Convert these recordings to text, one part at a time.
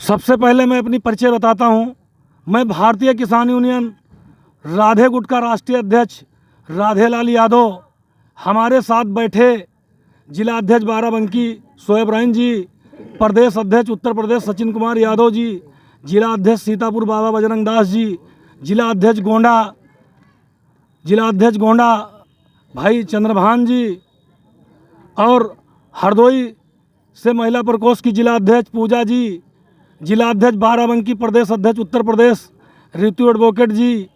सबसे पहले मैं अपनी परिचय बताता हूं। मैं भारतीय किसान यूनियन राधे गुट का राष्ट्रीय अध्यक्ष राधेलाल यादव। हमारे साथ बैठे जिला अध्यक्ष बाराबंकी शोएब रहीम जी, प्रदेश अध्यक्ष उत्तर प्रदेश सचिन कुमार यादव जी, जिला अध्यक्ष सीतापुर बाबा बजरंग दास जी, जिला अध्यक्ष गोंडा भाई चंद्रभान जी, और हरदोई से महिला प्रकोष्ठ की जिला अध्यक्ष पूजा जी, जिला अध्यक्ष बाराबंकी प्रदेश अध्यक्ष उत्तर प्रदेश ऋतु एडवोकेट जी,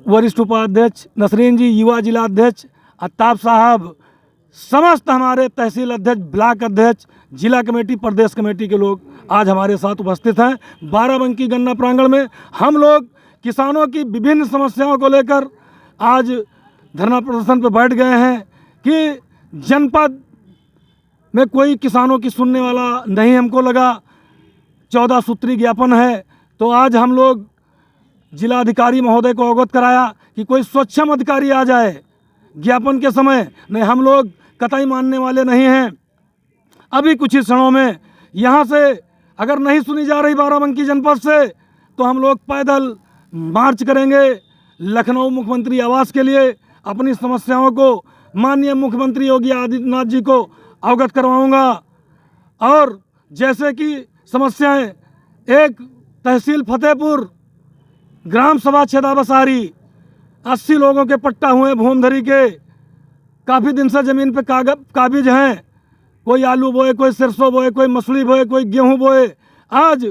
वरिष्ठ उपाध्यक्ष नसरीन जी, युवा जिला अध्यक्ष अत्ताब साहब, समस्त हमारे तहसील अध्यक्ष, ब्लॉक अध्यक्ष, जिला कमेटी, प्रदेश कमेटी के लोग आज हमारे साथ उपस्थित हैं। बाराबंकी गन्ना प्रांगण में हम लोग किसानों की विभिन्न समस्याओं को लेकर आज धरना प्रदर्शन पर बैठ गए हैं कि जनपद में कोई किसानों की सुनने वाला नहीं हमको लगा। 14 सूत्री ज्ञापन है, तो आज हम लोग जिलाधिकारी महोदय को अवगत कराया कि कोई स्वच्छम अधिकारी आ जाए ज्ञापन के समय। नहीं, हम लोग कतई मानने वाले नहीं हैं। अभी कुछ ही क्षणों में यहाँ से अगर नहीं सुनी जा रही बाराबंकी जनपद से, तो हम लोग पैदल मार्च करेंगे लखनऊ मुख्यमंत्री आवास के लिए। अपनी समस्याओं को माननीय मुख्यमंत्री योगी आदित्यनाथ जी को अवगत करवाऊंगा। और जैसे कि समस्याएं, एक तहसील फतेहपुर ग्राम सभा छेदाबसारी 80 लोगों के पट्टा हुए भूमधरी के, काफ़ी दिन से ज़मीन पे काबिज हैं। कोई आलू बोए, कोई सरसों बोए, कोई मसूरी बोए, कोई गेहूं बोए। आज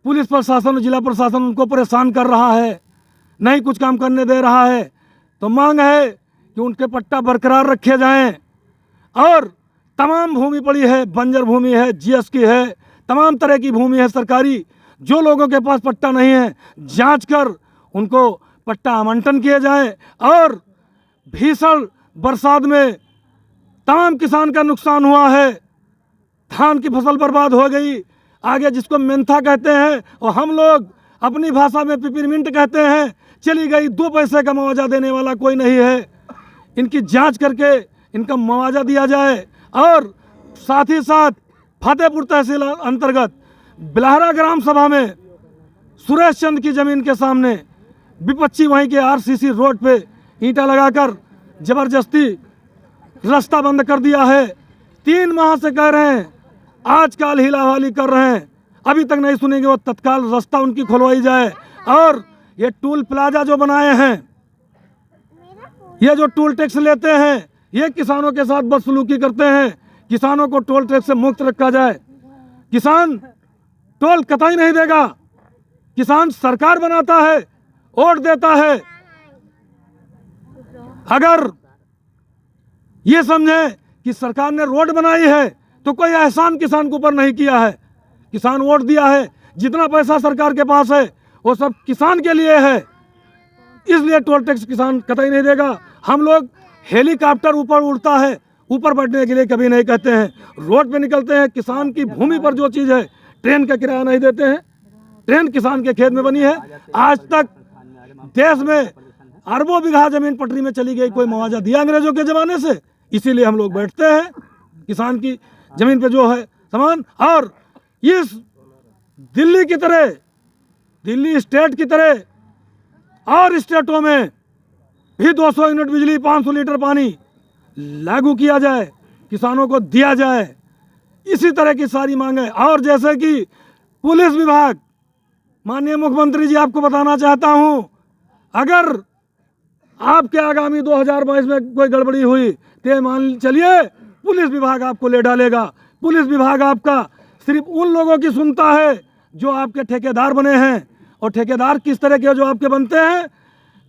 पुलिस प्रशासन और जिला प्रशासन उनको परेशान कर रहा है, नहीं कुछ काम करने दे रहा है। तो मांग है कि उनके पट्टा बरकरार रखे जाएं। और तमाम भूमि पड़ी है, बंजर भूमि है, जीएस की है, तमाम तरह की भूमि है सरकारी। जो लोगों के पास पट्टा नहीं है, जांच कर उनको पट्टा आवंटन किए जाए। और भीषण बरसात में तमाम किसान का नुकसान हुआ है, धान की फसल बर्बाद हो गई, आगे जिसको मेंथा कहते हैं और हम लोग अपनी भाषा में पिपरमिंट कहते हैं, चली गई। 2 पैसे का मुआवजा देने वाला कोई नहीं है। इनकी जांच करके इनका मुआवजा दिया जाए। और साथ ही साथ फतेहपुर तहसील अंतर्गत बिलहरा ग्राम सभा में सुरेश चंद की ज़मीन के सामने विपक्षी वहीं के आरसीसी रोड पे ईंटा लगाकर ज़बरदस्ती रास्ता बंद कर दिया है। 3 माह से कह रहे हैं, आजकल हिलावाली कर रहे हैं, अभी तक नहीं सुनेंगे। वो तत्काल रास्ता उनकी खुलवाई जाए। और ये टूल प्लाजा जो बनाए हैं, ये जो टोल टैक्स लेते हैं, ये किसानों के साथ बदसलूकी करते हैं। किसानों को टोल टैक्स से मुक्त रखा जाए। किसान टोल कतई नहीं देगा। किसान सरकार बनाता है, वोट देता है। अगर ये समझे कि सरकार ने रोड बनाई है तो कोई एहसान किसान के ऊपर नहीं किया है। किसान वोट दिया है, जितना पैसा सरकार के पास है वो सब किसान के लिए है, इसलिए टोल टैक्स किसान कतई नहीं देगा। हम लोग हेलीकॉप्टर ऊपर उड़ता है, ऊपर बैठने के लिए कभी नहीं कहते हैं। रोड पे निकलते हैं, किसान की भूमि पर जो चीज़ है, ट्रेन का किराया नहीं देते हैं। ट्रेन किसान के खेत में बनी है। आज तक देश में अरबों बीघा जमीन पटरी में चली गई, कोई मुआवजा दिया अंग्रेजों के ज़माने से। इसीलिए हम लोग बैठते हैं किसान की ज़मीन पे जो है सामान। और इस दिल्ली की तरह, दिल्ली स्टेट की तरह और स्टेटों में भी 200 यूनिट बिजली, 500 लीटर पानी लागू किया जाए, किसानों को दिया जाए। इसी तरह की सारी मांगें। और जैसे कि पुलिस विभाग, माननीय मुख्यमंत्री जी, आपको बताना चाहता हूं, अगर आपके आगामी 2022 में कोई गड़बड़ी हुई तो मान चलिए पुलिस विभाग आपको ले डालेगा। पुलिस विभाग आपका सिर्फ उन लोगों की सुनता है जो आपके ठेकेदार बने हैं। और ठेकेदार किस तरह के जो आपके बनते हैं,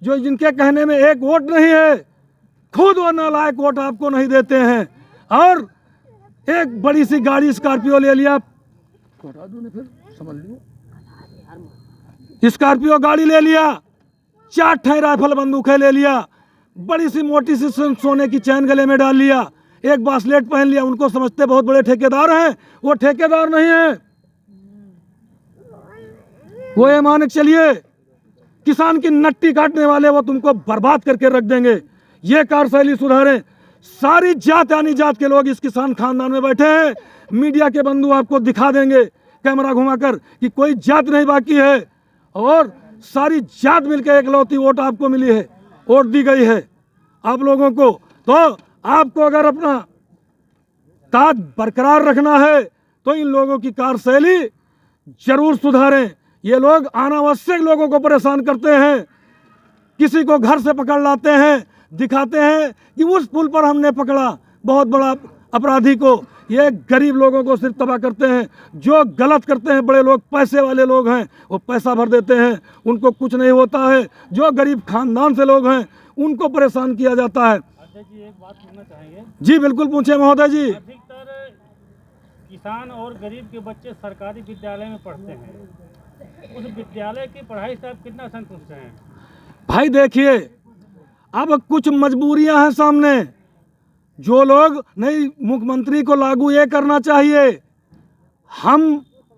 जो जिनके कहने में एक वोट नहीं है, खुद वो नालायक वोट आपको नहीं देते हैं। और एक बड़ी सी गाड़ी स्कॉर्पियो ले लिया, स्कॉर्पियो गाड़ी ले लिया, 4 ठे राइफल बंदूकें ले लिया, बड़ी सी मोटी सी सोने की चैन गले में डाल लिया, एक बासलेट पहन लिया। उनको समझते बहुत बड़े ठेकेदार हैं, वो ठेकेदार नहीं है। वो ये मान के चलिए किसान की नट्टी काटने वाले, वो तुमको बर्बाद करके रख देंगे। ये कार्यशैली सुधारें। सारी जात यानी जात के लोग इस किसान खानदान में बैठे हैं। मीडिया के बंधु आपको दिखा देंगे कैमरा घुमाकर कि कोई जात नहीं बाकी है, और सारी जात मिलकर एकलौती वोट आपको मिली है, वोट दी गई है आप लोगों को। तो आपको अगर अपना ताज बरकरार रखना है तो इन लोगों की कार्यशैली जरूर सुधारें। ये लोग अनावश्यक लोगों को परेशान करते हैं, किसी को घर से पकड़ लाते हैं, दिखाते हैं कि उस पुल पर हमने पकड़ा बहुत बड़ा अपराधी को। ये गरीब लोगों को सिर्फ तबाह करते हैं। जो गलत करते हैं बड़े लोग, पैसे वाले लोग हैं, वो पैसा भर देते हैं, उनको कुछ नहीं होता है। जो गरीब खानदान से लोग हैं उनको परेशान किया जाता है। जी एक बात पूछना चाहेंगे? जी बिल्कुल पूछे महोदय जी। अधिकतर किसान और गरीब के बच्चे सरकारी विद्यालय में पढ़ते हैं, उस विद्यालय की पढ़ाई से आप कितना संतुष्ट हैं? भाई देखिए, अब कुछ मजबूरियां हैं सामने। जो लोग नहीं, मुख्यमंत्री को लागू ये करना चाहिए। हम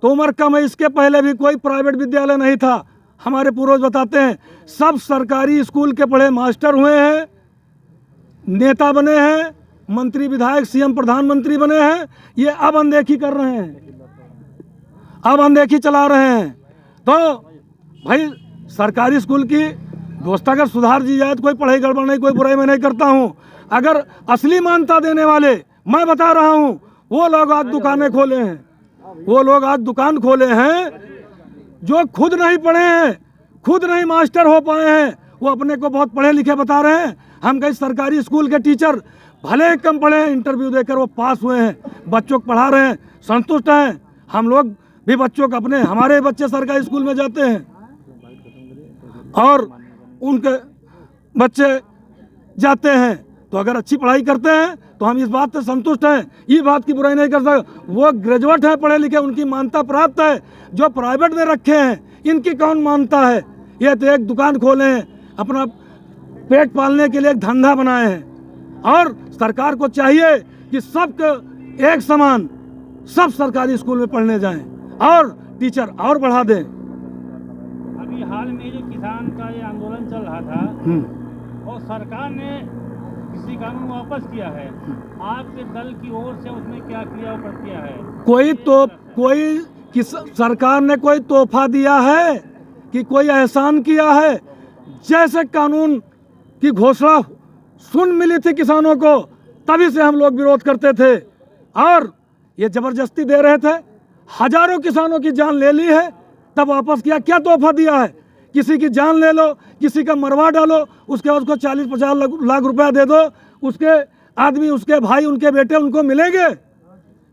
तो उम्र कम है, इसके पहले भी कोई प्राइवेट विद्यालय नहीं था। हमारे पूर्वज बताते हैं सब सरकारी स्कूल के पढ़े मास्टर हुए हैं, नेता बने हैं, मंत्री विधायक सीएम प्रधानमंत्री बने हैं। ये अब अनदेखी कर रहे हैं, अब अनदेखी चला रहे हैं। तो भाई सरकारी स्कूल की व्यवस्था अगर सुधार दी जाए तो कोई पढ़ाई गड़बड़ नहीं, कोई बुराई मैं नहीं करता हूँ। अगर असली मान्यता देने वाले, मैं बता रहा हूँ, वो लोग आज दुकानें खोले हैं, वो लोग आज दुकान खोले हैं जो खुद नहीं पढ़े हैं, खुद नहीं मास्टर हो पाए हैं। वो अपने को बहुत पढ़े लिखे बता रहे हैं। हम कई सरकारी स्कूल के टीचर भले कम पढ़े हैं, इंटरव्यू देकर वो पास हुए हैं, बच्चों को पढ़ा रहे हैं, संतुष्ट हैं। हम लोग भी बच्चों को, अपने हमारे बच्चे सरकारी स्कूल में जाते हैं और उनके बच्चे जाते हैं, तो अगर अच्छी पढ़ाई करते हैं तो हम इस बात से संतुष्ट हैं, ये बात की बुराई नहीं कर सकते। वो ग्रेजुएट है, पढ़े लिखे, उनकी मान्यता प्राप्त है। जो प्राइवेट में रखे हैं इनकी कौन मानता है? ये तो एक दुकान खोले हैं, अपना पेट पालने के लिए एक धंधा बनाए हैं। और सरकार को चाहिए कि सबको एक समान सब सरकारी स्कूल में पढ़ने जाएं और टीचर और बढ़ा दें। अभी हाल में जो किसान का ये आंदोलन चल रहा था और सरकार ने कृषि कानून वापस किया है, आपके दल की ओर से उसमें क्या क्रिया प्रतिक्रिया है? सरकार ने कोई तोहफा दिया है कि कोई एहसान किया है? जैसे कानून की घोषणा सुन मिली थी किसानों को, तभी से हम लोग विरोध करते थे और ये जबरदस्ती दे रहे थे। हजारों किसानों की जान ले ली है, तब वापस किया। क्या तोहफा दिया है? किसी की जान ले लो, किसी का मरवा डालो, उसके बाद उसको 40-50 लाख रुपया दे दो, उसके आदमी, उसके भाई, उनके बेटे उनको मिलेंगे।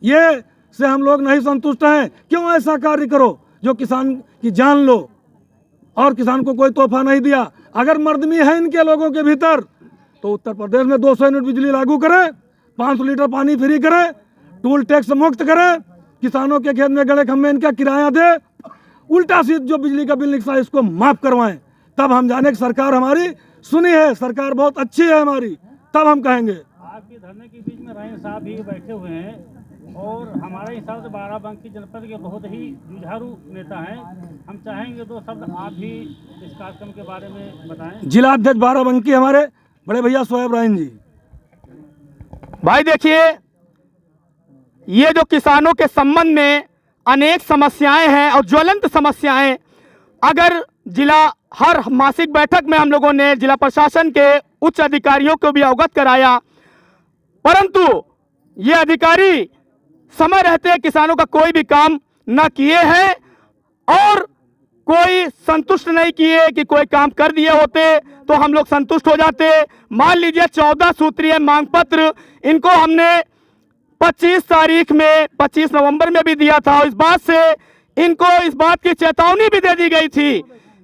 ये से हम लोग नहीं संतुष्ट हैं। क्यों ऐसा कार्य करो जो किसान की जान लो और किसान को कोई तोहफा नहीं दिया। अगर मर्दमी है इनके लोगों के भीतर तो उत्तर प्रदेश में 200 यूनिट बिजली लागू करें, 500 लीटर पानी फ्री करें, टूल टैक्स मुक्त करें, किसानों के खेत में गड़े खम्भे इनका किराया दे, उल्टा सीध जो बिजली का बिल निकला इसको माफ करवाएं। तब हम जाने की सरकार हमारी सुनी है, सरकार बहुत अच्छी है हमारी, तब हम कहेंगे। आपके धरने के बीच में राय साहब भी बैठे हुए हैं और हमारे हिसाब से बाराबंकी जनपद के बहुत ही जुझारू नेता हैं। हम चाहेंगे 2 शब्द आप भी इस कार्यक्रम के बारे में बताएं। जिला अध्यक्ष बाराबंकी हमारे बड़े भैया शोएब रायन जी। भाई देखिए, ये जो किसानों के संबंध में अनेक समस्याएं हैं और ज्वलंत समस्याएं, अगर जिला हर मासिक बैठक में हम लोगों ने जिला प्रशासन के उच्च अधिकारियों को भी अवगत कराया, परंतु ये अधिकारी समय रहते किसानों का कोई भी काम न किए हैं और कोई संतुष्ट नहीं किए कि कोई काम कर दिए होते तो हम लोग संतुष्ट हो जाते। मान लीजिए 14 सूत्रीय मांग पत्र इनको हमने 25 तारीख में, 25 नवंबर में भी दिया था और इस बात से इनको इस बात की चेतावनी भी दे दी गई थी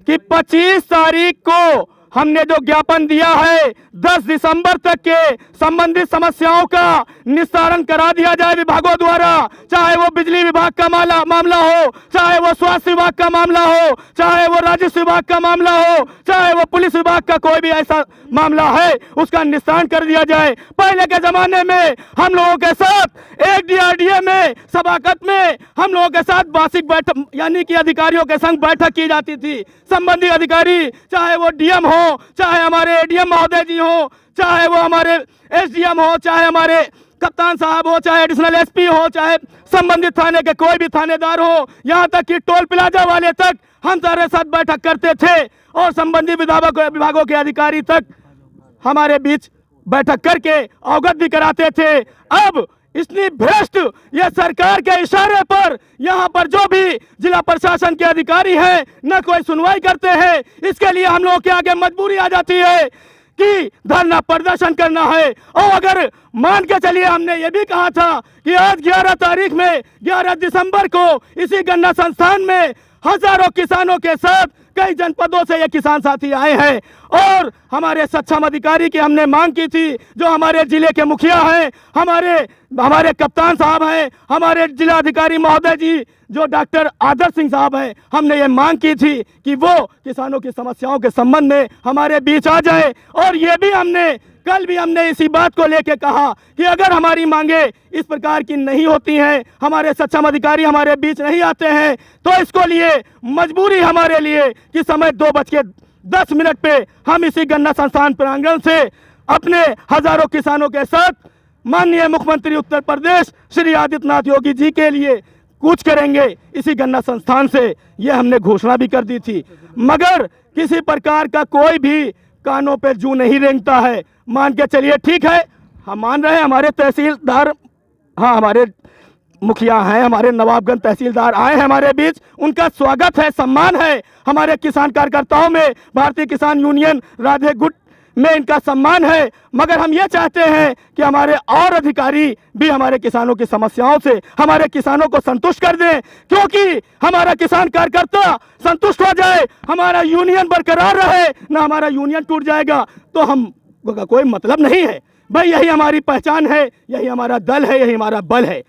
कि 25 तारीख को हमने जो ज्ञापन दिया है 10 दिसंबर तक के संबंधित समस्याओं का निस्तारण करा दिया जाए विभागों द्वारा। चाहे वो बिजली विभाग का मामला हो, चाहे वो स्वास्थ्य विभाग का मामला हो, चाहे वो राजस्व विभाग का मामला हो, चाहे वो पुलिस विभाग का कोई भी ऐसा मामला है, उसका निस्तारण कर दिया जाए। पहले के जमाने में हम लोगों के साथ एक डीआरडीए में सभाकत में हम लोगों के साथ मासिक बैठक यानी कि अधिकारियों के संग बैठक की जाती थी। संबंधित अधिकारी, चाहे वो डीएम हो, चाहे हमारे एडीएम महोदय जी हो, चाहे वो हमारे एसडीएम हो, चाहे हमारे कप्तान साहब हो, चाहे एडिशनल एसपी हो, चाहे संबंधित थाने के कोई भी थानेदार हो, यहाँ तक कि टोल प्लाजा वाले तक हम सारे साथ बैठक करते थे और संबंधित विभागों के अधिकारी तक हमारे बीच बैठक करके अवगत भी कराते थे। अब इतनी भ्रष्ट यह सरकार के इशारे पर यहाँ पर जो भी जिला प्रशासन के अधिकारी हैं न कोई सुनवाई करते हैं। इसके लिए हम लोगों के आगे मजबूरी आ जाती है कि धरना प्रदर्शन करना है। और अगर मान के चलिए, हमने ये भी कहा था कि आज 11 तारीख में 11 दिसंबर को इसी गन्ना संस्थान में हजारों किसानों के साथ कई जनपदों से ये किसान साथी आए हैं और हमारे सक्षम अधिकारी की हमने मांग की थी, जो हमारे जिले के मुखिया हैं, हमारे कप्तान साहब हैं, हमारे जिला अधिकारी महोदय जी जो डॉक्टर आदर्श सिंह साहब हैं, हमने ये मांग की थी कि वो किसानों की समस्याओं के संबंध में हमारे बीच आ जाए। और ये भी कल भी हमने इसी बात को लेकर कहा कि अगर हमारी मांगे इस प्रकार की नहीं होती हैं, हमारे सक्षम अधिकारी हमारे बीच नहीं आते हैं, तो इसको लिए मजबूरी हमारे लिए कि समय 2:10 पे हम इसी गन्ना संस्थान प्रांगण से अपने हजारों किसानों के साथ माननीय मुख्यमंत्री उत्तर प्रदेश श्री आदित्यनाथ योगी जी के लिए कूच करेंगे इसी गन्ना संस्थान से। ये हमने घोषणा भी कर दी थी, मगर किसी प्रकार का कोई भी कानों पे जू नहीं रेंगता है। मान के चलिए, ठीक है, हम मान रहे हैं हमारे तहसीलदार, हाँ हमारे मुखिया हैं, हमारे नवाबगंज तहसीलदार आए हैं हमारे बीच, उनका स्वागत है, सम्मान है। हमारे किसान कार्यकर्ताओं में भारतीय किसान यूनियन राधे गुट में इनका सम्मान है, मगर हम ये चाहते हैं कि हमारे और अधिकारी भी हमारे किसानों की समस्याओं से हमारे किसानों को संतुष्ट कर दें, क्योंकि हमारा किसान कार्यकर्ता संतुष्ट हो जाए, हमारा यूनियन बरकरार रहे, ना हमारा यूनियन टूट जाएगा तो हम का कोई मतलब नहीं है। भाई यही हमारी पहचान है, यही हमारा दल है, यही हमारा बल है।